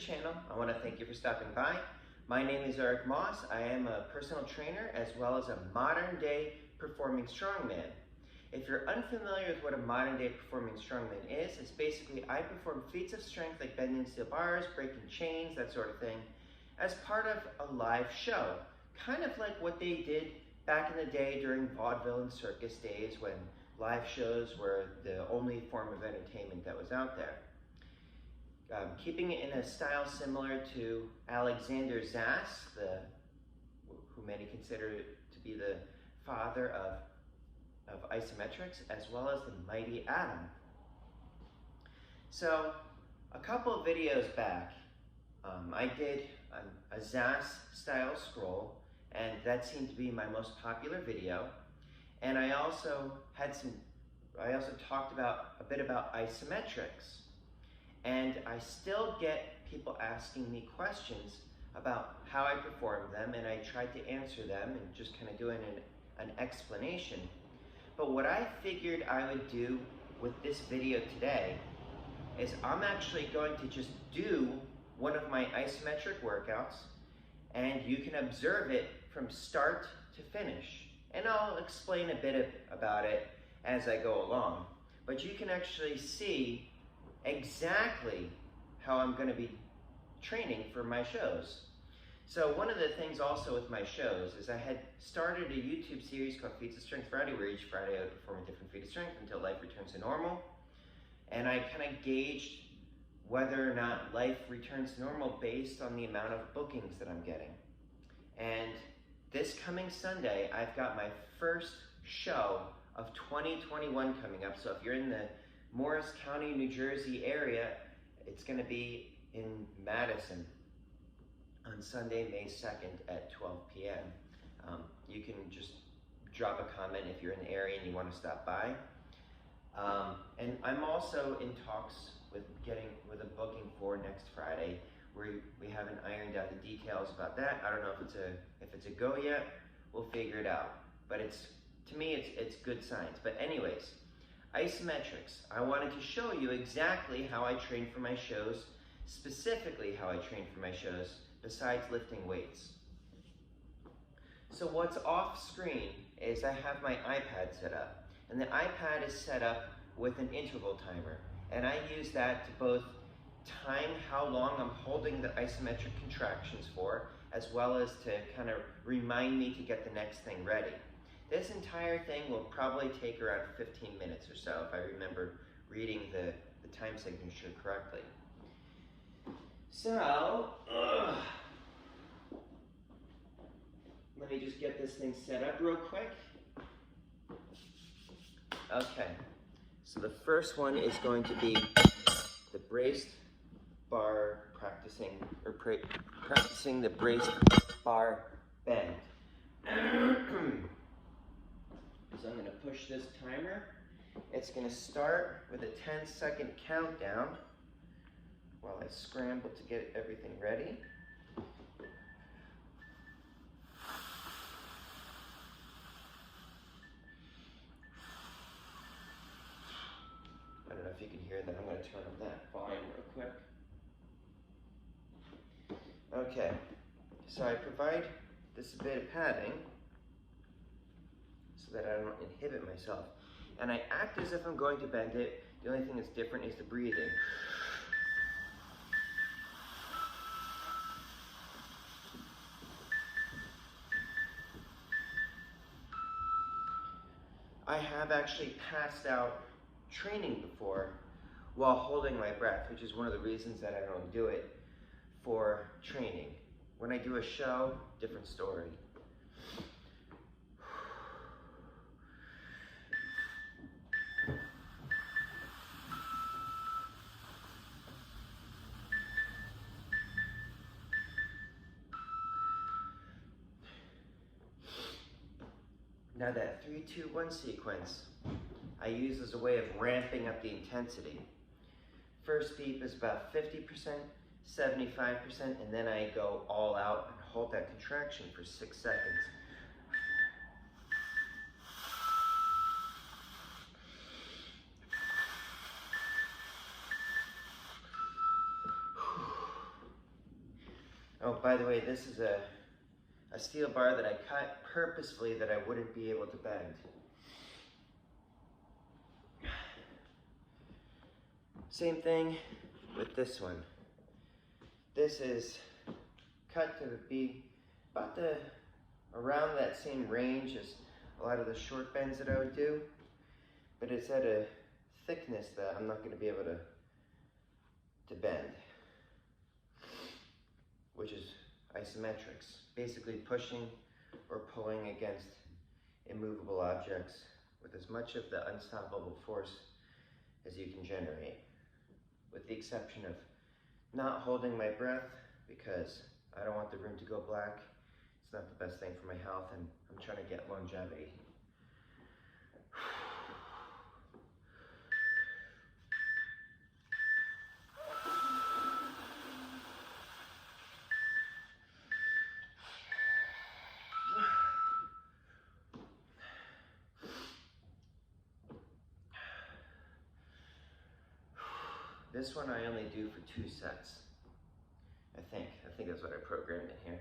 channel. I want to thank you for stopping by. My name is Eric Moss. I am a personal trainer as well as a modern day performing strongman. If you're unfamiliar with what a modern day performing strongman is, it's basically I perform feats of strength like bending steel bars, breaking chains, that sort of thing, as part of a live show. Kind of like what they did back in the day during vaudeville and circus days when live shows were the only form of entertainment that was out there. Keeping it in a style similar to Alexander Zass, who many consider to be the father of Isometrics, as well as the mighty Adam. So, a couple of videos back, I did a Zass style scroll, and that seemed to be my most popular video. And I also talked about a bit about isometrics. And I still get people asking me questions about how I perform them, and I tried to answer them and just kind of doing an explanation. But what I figured I would do with this video today is I'm actually going to just do one of my isometric workouts, and you can observe it from start to finish. And I'll explain a bit about it as I go along. But you can actually see exactly how I'm going to be training for my shows. So one of the things also with my shows is I had started a YouTube series called Feats of Strength Friday, where each Friday I would perform a different feat of strength until life returns to normal. And I kind of gauged whether or not life returns to normal based on the amount of bookings that I'm getting. And this coming Sunday, I've got my first show of 2021 coming up. So if you're in the Morris County, New Jersey area, it's going to be in Madison on Sunday, May 2nd at 12 p.m. You can just drop a comment if you're in the area and you want to stop by. And I'm also in talks with a booking for next Friday, where we haven't ironed out the details about that. I don't know if it's a go yet. We'll figure it out. But to me it's good signs. But anyways, isometrics. I wanted to show you exactly how I train for my shows, specifically how I train for my shows, besides lifting weights. So what's off screen is I have my iPad set up, and the iPad is set up with an interval timer, and I use that to both time how long I'm holding the isometric contractions for, as well as to kind of remind me to get the next thing ready. This entire thing will probably take around 15 minutes or so, if I remember reading the time signature correctly. So, let me just get this thing set up real quick. Okay, so the first one is going to be the braced bar practicing the braced bar bend. So I'm going to push this timer. It's going to start with a 10-second countdown while I scramble to get everything ready. I don't know if you can hear that. I'm going to turn up that volume real quick. Okay, so I provide this bit of padding so that I don't inhibit myself. And I act as if I'm going to bend it. The only thing that's different is the breathing. I have actually passed out training before while holding my breath, which is one of the reasons that I don't do it for training. When I do a show, different story. Now that 3-2-1 sequence, I use as a way of ramping up the intensity. First beep is about 50%, 75%, and then I go all out and hold that contraction for 6 seconds. by the way, this is a steel bar that I cut purposefully that I wouldn't be able to bend. Same thing with this one. This is cut to be about around that same range as a lot of the short bends that I would do, but it's at a thickness that I'm not going to be able to bend, which is isometrics, basically pushing or pulling against immovable objects with as much of the unstoppable force as you can generate, with the exception of not holding my breath because I don't want the room to go black. It's not the best thing for my health, and I'm trying to get longevity. This one I only do for 2 sets. I think that's what I programmed in here,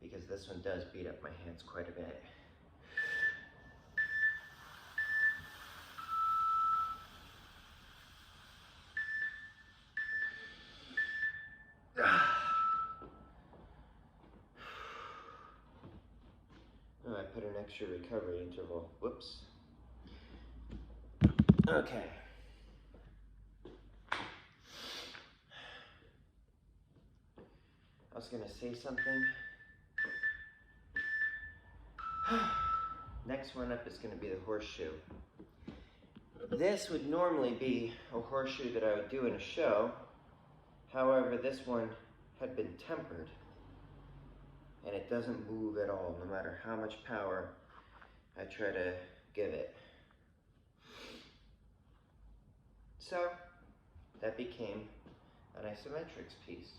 because this one does beat up my hands quite a bit. Oh, I put an extra recovery interval. Whoops. Okay. I was gonna say something. Next one up is gonna be the horseshoe. This would normally be a horseshoe that I would do in a show. However, this one had been tempered and it doesn't move at all, no matter how much power I try to give it. So that became an isometrics piece.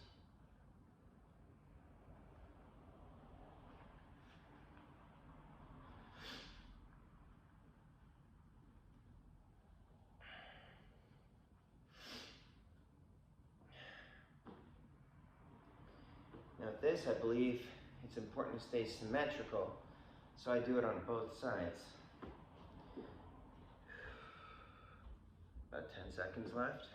Now this, I believe, it's important to stay symmetrical, so I do it on both sides. About 10 seconds left.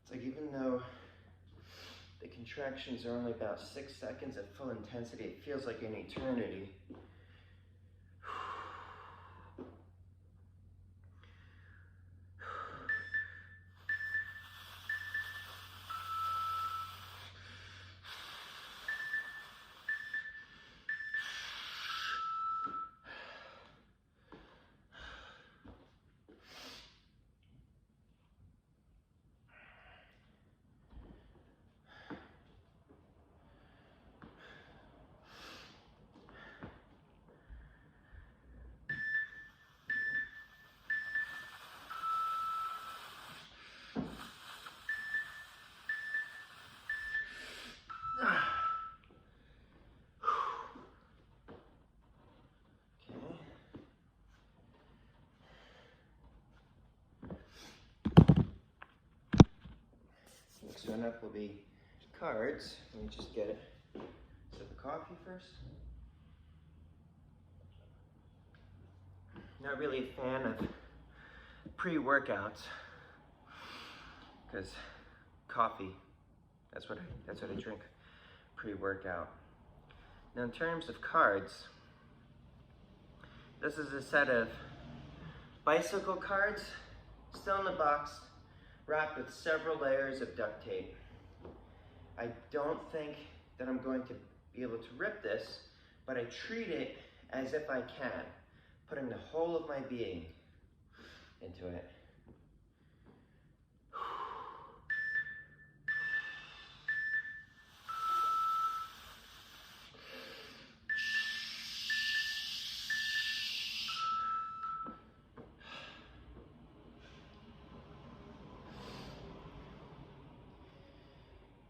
It's like, even though the contractions are only about 6 seconds at full intensity, it feels like an eternity. Next one up will be cards. Let me just get a sip of coffee first. Not really a fan of pre-workouts because coffee, that's what I drink pre-workout. Now in terms of cards, this is a set of bicycle cards, still in the box, wrapped with several layers of duct tape. I don't think that I'm going to be able to rip this, but I treat it as if I can, putting the whole of my being into it.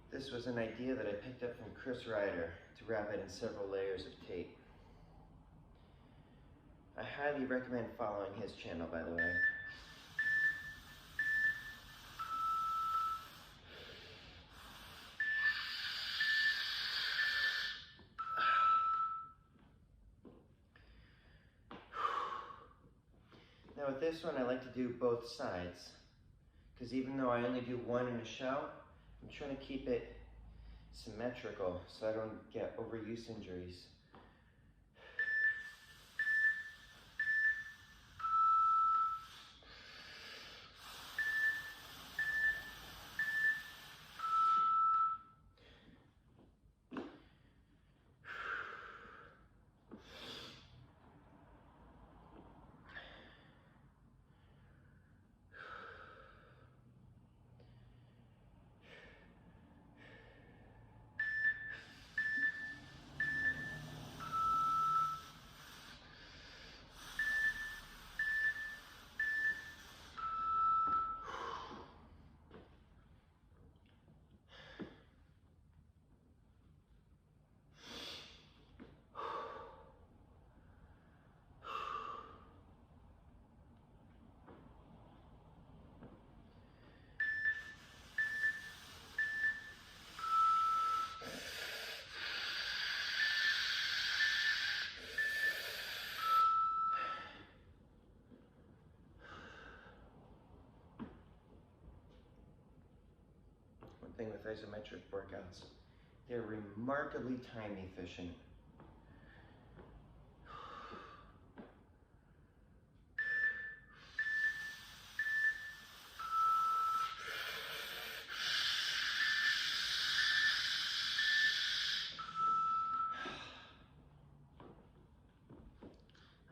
This was an idea that I picked up from Chris Ryder to wrap it in several layers of tape. I highly recommend following his channel, by the way. Now with this one, I like to do both sides, because even though I only do one in a shout, I'm trying to keep it symmetrical so I don't get overuse injuries. Thing with isometric workouts, they're remarkably time efficient.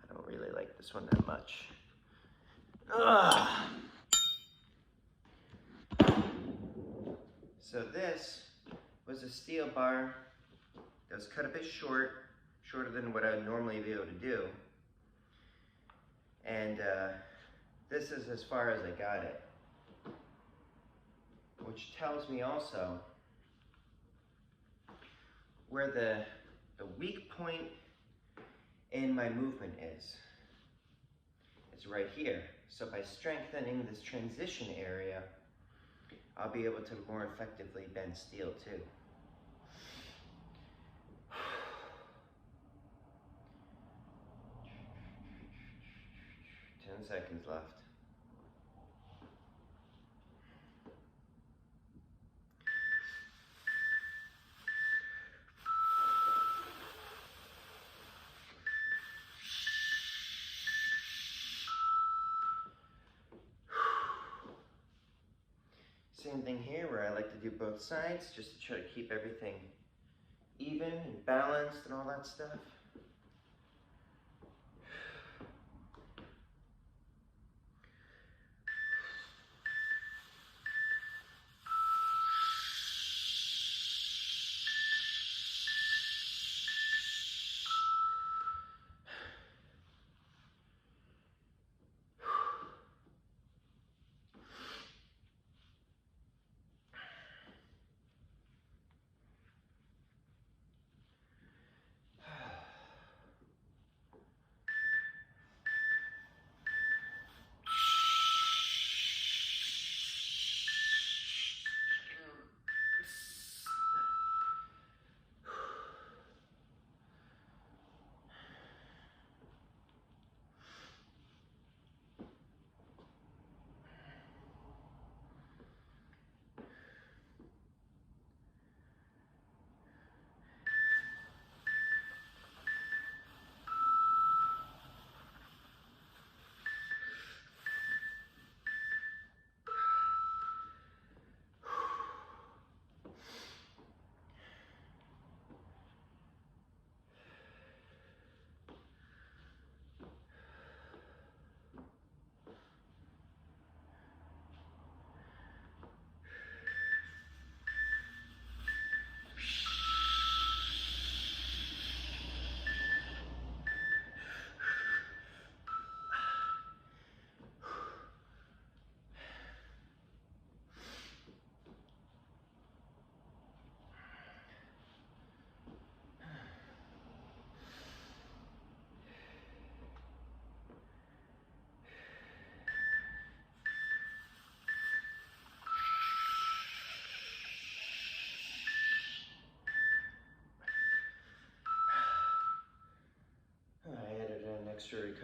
I don't really like this one that much. Ugh. So this was a steel bar that was cut a bit short, shorter than what I would normally be able to do. And this is as far as I got it, which tells me also where the weak point in my movement is. It's right here. So by strengthening this transition area, I'll be able to more effectively bend steel too. 10 seconds left. Same thing here where I like to do both sides just to try to keep everything even and balanced and all that stuff.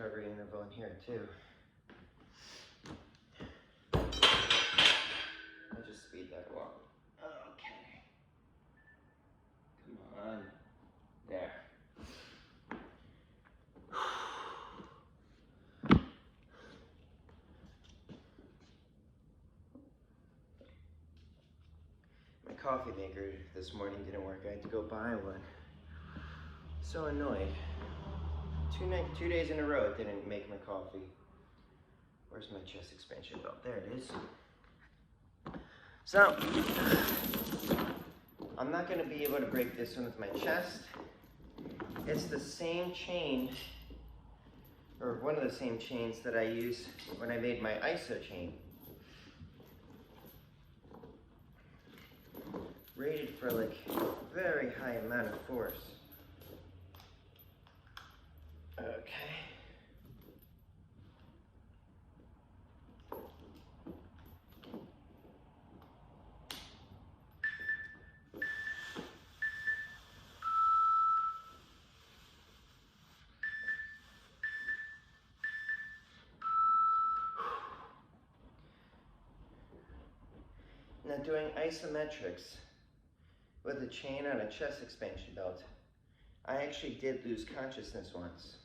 recovery interval in here too. I'll just speed that along. Okay. Come on. There. My coffee maker this morning didn't work. I had to go buy one. So annoyed. 2 days in a row it didn't make my coffee. Where's my chest expansion belt? There it is. So, I'm not going to be able to break this one with my chest. It's the same chain, or one of the same chains that I used when I made my ISO chain. Rated for like very high amount of force. Okay. Now doing isometrics with a chain on a chest expansion belt, I actually did lose consciousness once.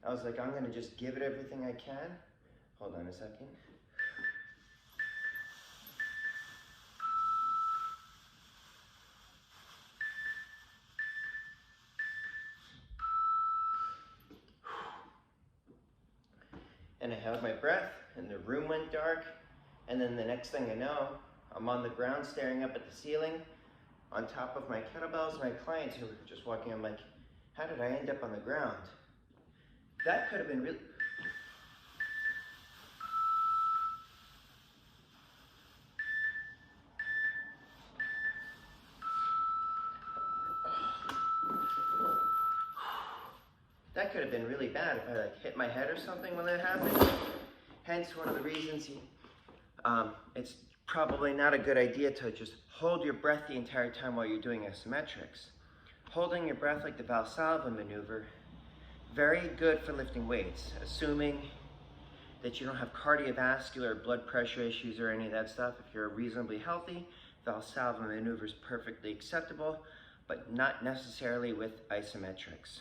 I was like, I'm gonna just give it everything I can. Hold on a second. And I held my breath, and the room went dark, and then the next thing I know, I'm on the ground staring up at the ceiling, on top of my kettlebells. My clients who were just walking, I'm like, how did I end up on the ground? That could have been really... That could have been really bad if I like hit my head or something when that happened. Hence one of the reasons it's probably not a good idea to just hold your breath the entire time while you're doing isometrics. Holding your breath like the Valsalva maneuver, very good for lifting weights, assuming that you don't have cardiovascular blood pressure issues or any of that stuff. If you're reasonably healthy, Valsalva maneuver is perfectly acceptable, but not necessarily with isometrics.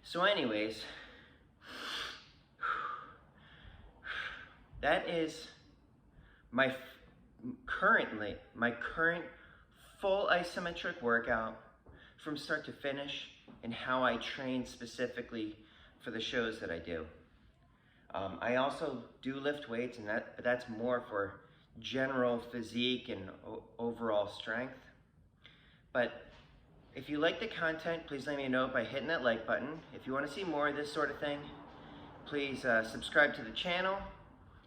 So anyways, that is my current full isometric workout from start to finish and how I train specifically for the shows that I do. I also do lift weights, and that's more for general physique and overall strength. But if you like the content, please let me know by hitting that like button. If you want to see more of this sort of thing, please subscribe to the channel.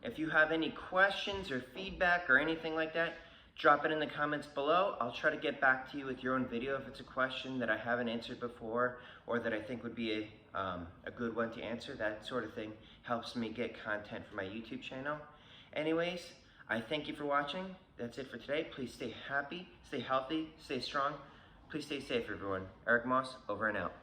If you have any questions or feedback or anything like that, drop it in the comments below. I'll try to get back to you with your own video if it's a question that I haven't answered before or that I think would be a good one to answer. That sort of thing helps me get content for my YouTube channel. Anyways, I thank you for watching. That's it for today. Please stay happy, stay healthy, stay strong. Please stay safe, everyone. Eric Moss, over and out.